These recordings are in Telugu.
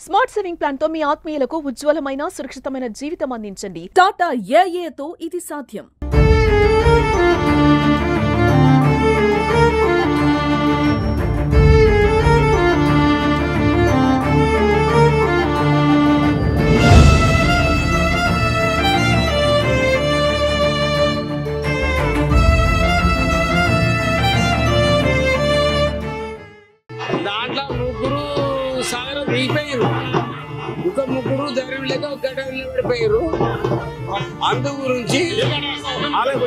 స్మార్ట్ సేవింగ్ ప్లాన్ తో మీ ఆత్మీయులకు ఉజ్వలమైన సురక్షితమైన జీవితం అందించండి. టాటా ఏఏతో ఇది సాధ్యం. దాంట్లో ముగ్గురు సాగరం దిగిపోయారు. ఒక ముగ్గురు ధైర్యం లేక ఒక గడ్డ పడిపోయారు. అందు గురించి వాళ్ళకు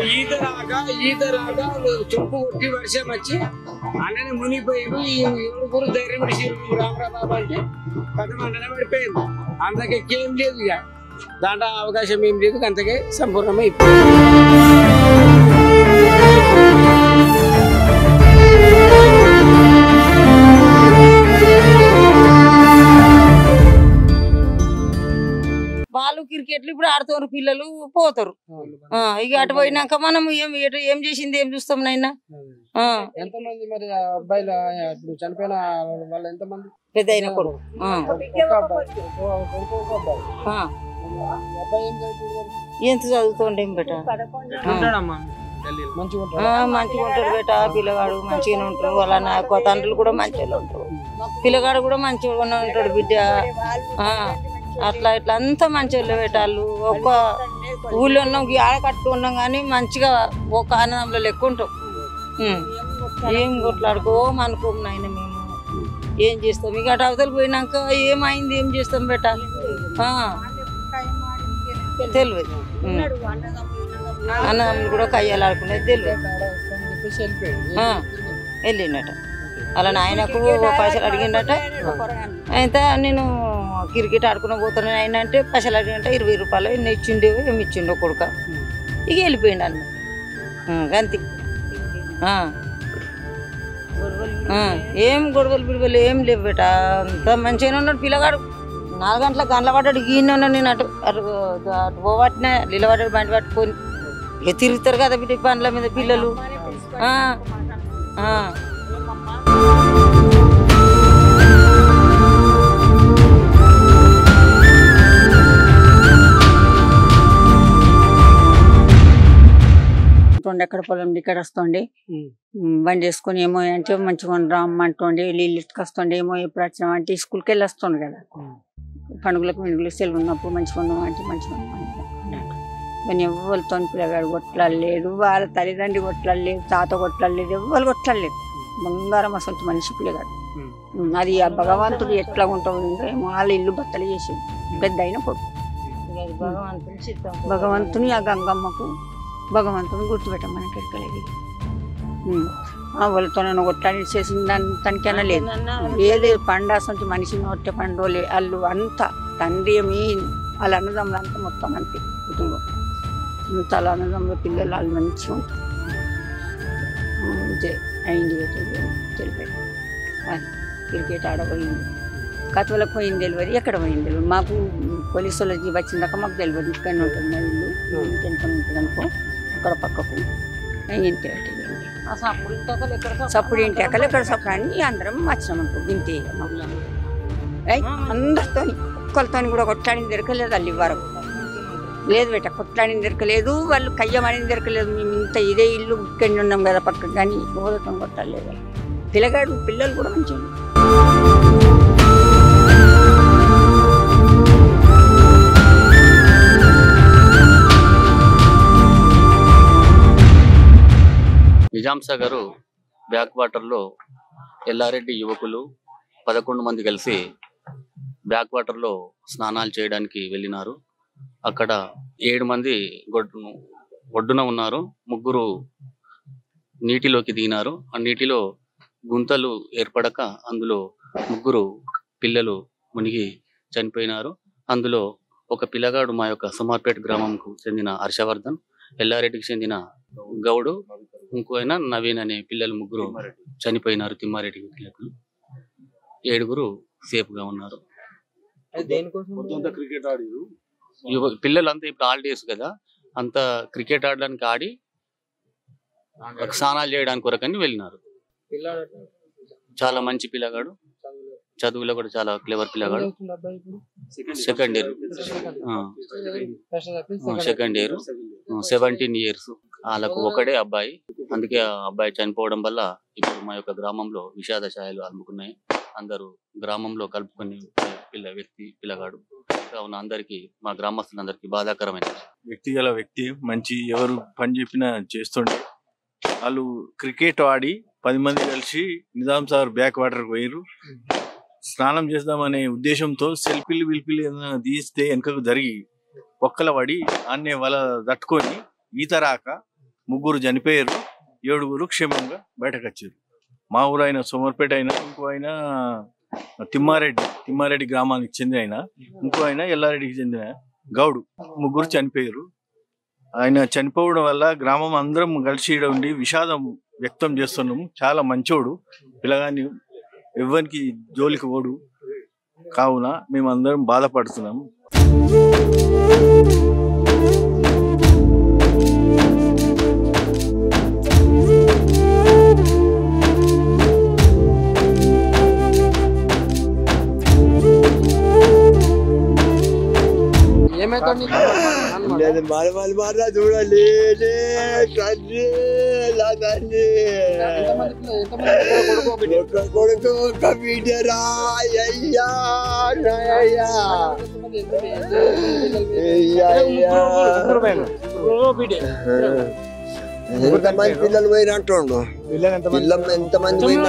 ఈత రాక చుప్పు కొట్టి వర్షం వచ్చి అన్ననే మునిగిపోయారు. ఈ ముగ్గురు ధైర్యం విడిచారు. రామరాబాబు అంటే 10 మంటనే పడిపోయారు. అంతకేం లేదు, ఇక దాంట్లో అవకాశం ఏం లేదు. అంతకే సంపూర్ణమైపోయింది. వాళ్ళు క్రికెట్లు ఇప్పుడు ఆడుతారు, పిల్లలు పోతారు. ఇక అటు పోయినాక మనం ఏం చేసింది ఏం చూస్తాం నైనా. ఎంతమంది మరి అబ్బాయిలు ఇప్పుడు చనిపోయిన వాళ్ళు ఎంతమంది? పెద్ద అయిన కొడుకు ఎంత చదువుతుండే బేట, మంచిగా ఉంటాడు బేట. పిల్లగాడు మంచిగానే ఉంటారు. వాళ్ళ నాకు తండ్రులు కూడా మంచిగా ఉంటారు. పిల్లగాడు కూడా మంచిగా ఉంటాడు బిడ్డ. అట్లా ఇట్లా అంతా మంచిగా పెట్టాళ్ళు. ఒక్క ఊళ్ళో ఉన్నాం, ఆడ కట్టుకున్నాం కానీ మంచిగా ఒక ఆనందంలో లెక్క ఉంటాం. ఏం కొట్లాడుకోం అనుకోం నాయన. మేము ఏం చేస్తాం ఇక అటు అవతలకు పోయినాక ఏమైంది ఏం చేస్తాం బేట తెలియదు. అన్నదమ్ములు కూడా కయ్యాలు ఆడుకునేది తెలియదు. వెళ్ళిండట అలా నాయనకు పైసలు అడిగిండట. అయితే నేను క్రికెట్ ఆడుకుని పోతాను ఆయన అంటే పైసలు అడిగినట్ట 20 రూపాయలు ఎన్ని ఇచ్చిండేవో ఏమి ఇచ్చిండో కొడుక. ఇక వెళ్ళిపోయిండు అన్న గంతి. ఏం గొడవలు బిడవలు ఏం లేవు బేట. అంత మంచిగానే ఉన్నాడు పిల్లగాడు. 4 గంటల గంటల పడ్డాడు. గీనే ఉన్నాడు. నేను అటు అటు పోవట్టినా నిలబడ్డాడు బండి పట్టుకొని. ఇక తిరుగుతారు కదా బిడ్డ బండ్ల మీద పిల్లలు. ఎక్కడ పొలం ఇక్కడ వస్తుండే బండి వేసుకొని ఏమో అంటే మంచిగా రమ్మంటుండే. నీళ్ళు ఎత్తుకొస్తుండే. ఏమో ఎప్పుడు వచ్చామంటే స్కూల్కి వెళ్ళి వస్తుండే కదా. పండుగలకు మినుగులు సెలవు ఉన్నప్పుడు మంచిగా ఉన్నాం అంటే మంచిగా ఉన్నాం. కానీ ఎవరితో పిల్లగాడు కొట్లాడలేదు. వాళ్ళ తల్లిదండ్రి కొట్లాడలేదు. తాత కొట్లాడలేదు. ఎవరు కొట్లాడలేదు. బంగారం అసలు మనిషి పిల్లగాడు. అది ఆ భగవంతుడు ఎట్లా ఉంటుందో ఏమో. వాళ్ళ ఇల్లు బట్టలు చేసి పెద్ద అయిన కొడుకు భగవంతుని ఆ గంగమ్మకు భగవంతుని గుర్తుపెట్టమని ఎక్కలేదు. వాళ్ళతో నన్ను కొట్లాడి చేసిన దాన్ని తనకైనా లేదు. ఏది పండాసంటి మనిషిని ఒట్టే పండు వాళ్ళు అంతా తండ్రి వాళ్ళ అన్నదమ్ములు అంతా మొత్తం అంతే కుటుంబం అంత. వాళ్ళ అన్నదమ్ముల పిల్లలు వాళ్ళు మంచిగా ఉంటారు. అయింది తెలిపాడు. క్రికెట్ ఆడబోయింది. కథలకు పోయింది తెలియదు. ఎక్కడ పోయింది తెలియదు. మాకు పోలీసు వాళ్ళకి వచ్చిందాక మాకు తెలియదు. ఇక్కడ ఉంటుంది మా ఇల్లు. వెనుకొని ఉంటుంది అనుకో. అక్కడ పక్కకు ఇంటి సప్పుడు ఇంటి అక్కలు ఎక్కడ సప్పుడు అని అందరం వచ్చినాం అనుకో. ఇంటి అందరితో ఒక్కరితో కూడా కొట్లాడిని దొరకలేదు. వాళ్ళు వరకు లేదు బేట. కొట్లాడిని దొరకలేదు. వాళ్ళు కయ్యమని దొరకలేదు. మేము ఇంత ఇదే ఇల్లు ఇక్కడ ఉన్నాం కదా పక్కకు. కానీ గోదతో కొట్టలేదు. పిల్లగాడు పిల్లలు కూడా మంచిగా. నిజాం సాగర్ బ్యాక్ వాటర్ లో ఎల్లారెడ్డి యువకులు 11 మంది కలిసి బ్యాక్ వాటర్ లో స్నానాలు చేయడానికి వెళ్ళినారు. అక్కడ 7 మంది ఒడ్డున ఉన్నారు. 3 నీటిలోకి దిగినారు. ఆ నీటిలో గుంతలు ఏర్పడక అందులో 3 పిల్లలు మునిగి చనిపోయినారు. అందులో ఒక పిల్లగాడు మా యొక్క సమార్పేట గ్రామంకు చెందిన హర్షవర్ధన్, ఎల్లారెడ్డికి చెందిన గౌడు, ఇంకో ఆయన నవీన్ అనే పిల్లలు 3 చనిపోయినారు. తిమ్మారెడ్డి పిల్లలు 7 సేఫ్ గా ఉన్నారు. పిల్లలంతా ఇప్పుడు హాలిడేస్ కదా, అంత క్రికెట్ ఆడడానికి ఆడి స్నానాలు చేయడానికి కొరకని వెళ్ళినారు. చాలా మంచి పిల్లగాడు. చదువులో కూడా చాలా క్లెవర్ పిల్లగాడు. Second year 17 years. వాళ్ళకు ఒకడే అబ్బాయి. అందుకే ఆ అబ్బాయి చనిపోవడం వల్ల ఇప్పుడు మా యొక్క గ్రామంలో విషాద ఛాయలు అలుముకున్నాయి. అందరూ గ్రామంలో కలుపుకొని పిల్లగాడు కావున అందరికి మా గ్రామస్తులందరికీ బాధాకరమైన వ్యక్తిగల వ్యక్తి. మంచి ఎవరు పని చెప్పినా చేస్తుండే. వాళ్ళు క్రికెట్ ఆడి 10 మంది కలిసి నిజాం సాగర్ బ్యాక్ వాటర్కి పోయారు. స్నానం చేద్దామనే ఉద్దేశంతో సెల్ఫీలు విల్పీలు ఏదైనా తీస్తే వెనకకు జరిగి ఒక్కల పడి ఆన్నే వాళ్ళ తట్టుకొని ఈత రాక 3 చనిపోయారు. 7 క్షేమంగా బయటకు వచ్చారు. మా ఊరు అయినా సోమర్పేట అయినా, ఇంకో అయినా తిమ్మారెడ్డి గ్రామానికి చెందిన అయినా, ఇంకో అయినా ఎల్లారెడ్డికి చెందిన గౌడు. 3 చనిపోయారు. ఆయన చనిపోవడం వల్ల గ్రామం అందరం కలిసి ఈడ ఉండి విషాదం వ్యక్తం చేస్తున్నాము. చాలా మంచోడు పిల్లగాని, ఎవరికి జోలికి ఓడు. కావున మేమందరం బాధపడుతున్నాము. చూడండి కొడుకు ఒక బిడ్డరా అయ్యా ఎంతమంది పిల్లలు పోయినట్టు ఎంతమంది పోయిన